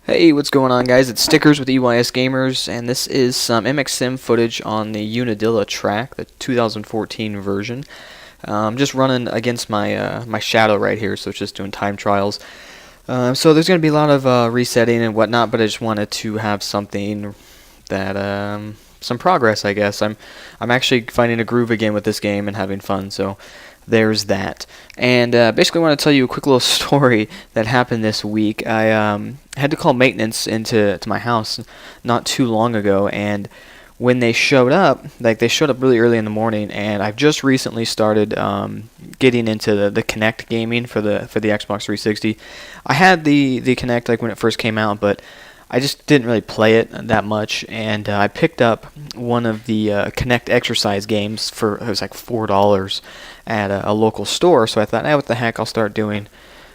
Hey, what's going on, guys? It's Stickers with eysgamers, and this is some MX Sim footage on the Unadilla track, the 2014 version. I'm just running against my shadow right here, so it's just doing time trials. So there's going to be a lot of resetting and whatnot, but I just wanted to have something that some progress, I guess. I'm actually finding a groove again with this game and having fun, so there's that. And basically I want to tell you a quick little story that happened this week. I had to call maintenance into my house not too long ago, and when they showed up, they showed up really early in the morning, and I've just recently started getting into the Kinect gaming for the Xbox 360. I had the Kinect when it first came out, but I just didn't really play it that much, and I picked up one of the Kinect exercise games for, it was like $4 at a local store, so I thought, what the heck, I'll start doing,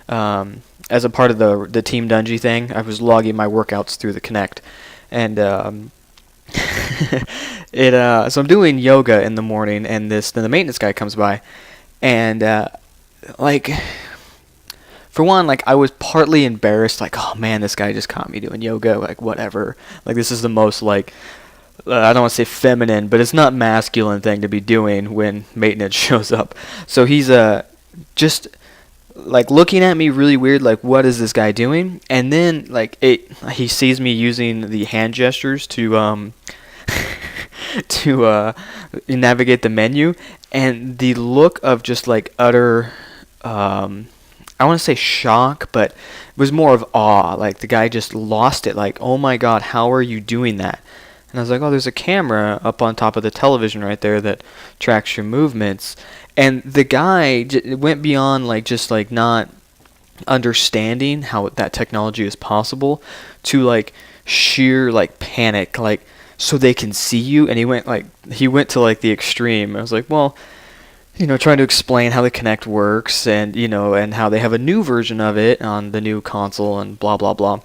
as a part of the Team Dungy thing, I was logging my workouts through the Kinect, and so I'm doing yoga in the morning, and the maintenance guy comes by, and for one, I was partly embarrassed, oh man, this guy just caught me doing yoga, whatever. This is the most, I don't want to say feminine, but it's not masculine thing to be doing when maintenance shows up. So he's, just, looking at me really weird, what is this guy doing? And then, he sees me using the hand gestures to, to, navigate the menu, and the look of just, utter, I want to say shock, but it was more of awe. The guy just lost it. Oh my God, how are you doing that? And I was like, oh, there's a camera up on top of the television right there that tracks your movements. And the guy went beyond just not understanding how that technology is possible to sheer panic, so they can see you. And he went to the extreme. I was like, well, trying to explain how the Kinect works, and and how they have a new version of it on the new console, and blah blah blah.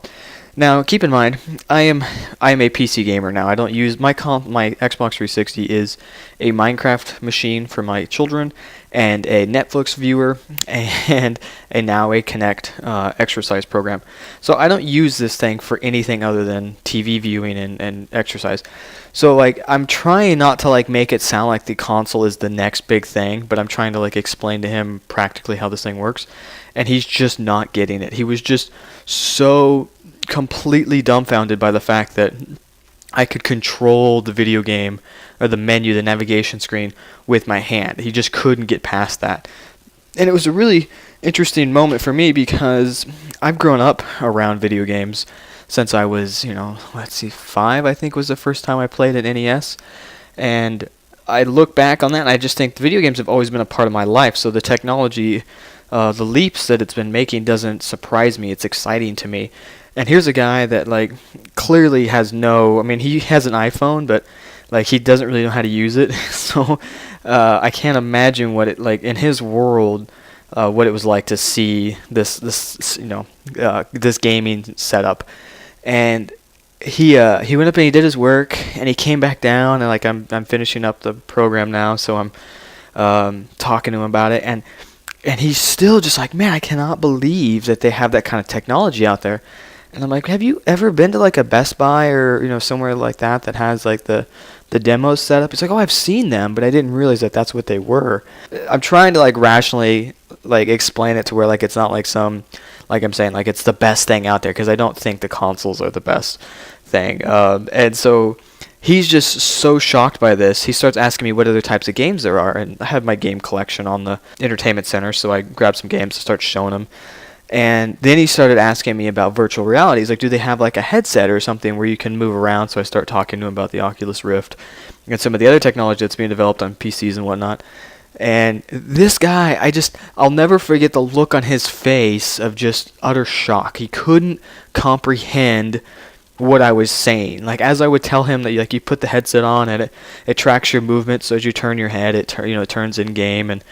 Now, keep in mind, I am a PC gamer now. I don't use my Xbox 360 is a Minecraft machine for my children, and a Netflix viewer, and now a Kinect exercise program. So I don't use this thing for anything other than TV viewing and exercise. So I'm trying not to make it sound like the console is the next big thing, but I'm trying to explain to him practically how this thing works, and he's just not getting it. He was just so completely dumbfounded by the fact that I could control the video game, or the menu, the navigation screen, with my hand. He just couldn't get past that. And it was a really interesting moment for me, because I've grown up around video games since I was, 5, I think was the first time I played an NES. And I look back on that, and I just think the video games have always been a part of my life, so the technology, the leaps that it's been making doesn't surprise me. It's exciting to me. And here's a guy that clearly has he has an iPhone, but he doesn't really know how to use it. So I can't imagine what it in his world, what it was like to see this this gaming setup. And he went up and he did his work, and he came back down, and I'm finishing up the program now, so I'm talking to him about it, and he's still just man, I cannot believe that they have that kind of technology out there. And I'm like, have you ever been to a Best Buy or somewhere like that has the demos set up? He's like, oh, I've seen them, but I didn't realize that that's what they were. I'm trying to rationally explain it to where it's not some, I'm saying it's the best thing out there, because I don't think the consoles are the best thing. And so he's just so shocked by this. He starts asking me what other types of games there are, and I have my game collection on the entertainment center, so I grabbed some games to start showing him. And then he started asking me about virtual reality. He's like, do they have a headset or something where you can move around? So I start talking to him about the Oculus Rift and some of the other technology that's being developed on PCs and whatnot. And this guy, I'll never forget the look on his face of just utter shock. He couldn't comprehend what I was saying. As I would tell him that you put the headset on, and it tracks your movement, so as you turn your head, it turns in game, and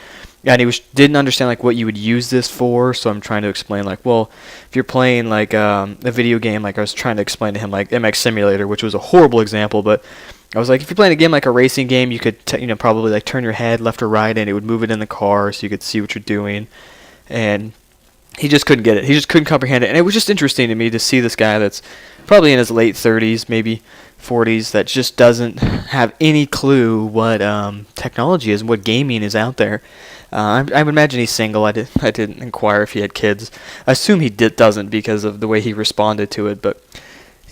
he didn't understand what you would use this for. So I'm trying to explain well, if you're playing a video game, I was trying to explain to him MX Simulator, which was a horrible example, but I was if you're playing a game a racing game, you could probably turn your head left or right, and it would move it in the car so you could see what you're doing. And he just couldn't get it. He just couldn't comprehend it. And it was just interesting to me to see this guy that's probably in his late 30s, maybe 40s, that just doesn't have any clue what technology is and what gaming is out there. I would imagine he's single. I didn't inquire if he had kids. I assume he doesn't because of the way he responded to it. But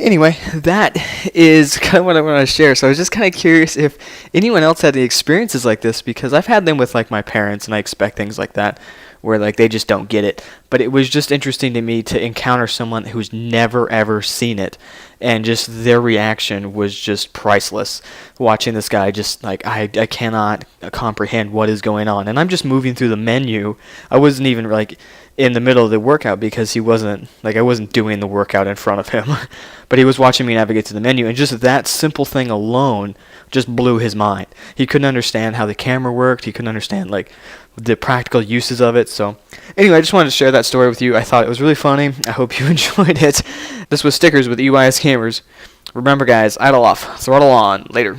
anyway, that is kind of what I want to share. So I was just kind of curious if anyone else had any experiences like this, because I've had them with like my parents, and I expect things like that, where like they just don't get it. But it was just interesting to me to encounter someone who's never ever seen it, and just their reaction was just priceless. Watching this guy just like I cannot comprehend what is going on, and I'm just moving through the menu. I wasn't even like in the middle of the workout because he wasn't like I wasn't doing the workout in front of him, but he was watching me navigate to the menu, and just that simple thing alone just blew his mind. He couldn't understand how the camera worked. He couldn't understand like the practical uses of it. So anyway, I just wanted to share that story with you. I thought it was really funny. I hope you enjoyed it. This was Stickers with eysgamers. Remember guys, idle off, throttle on. Later.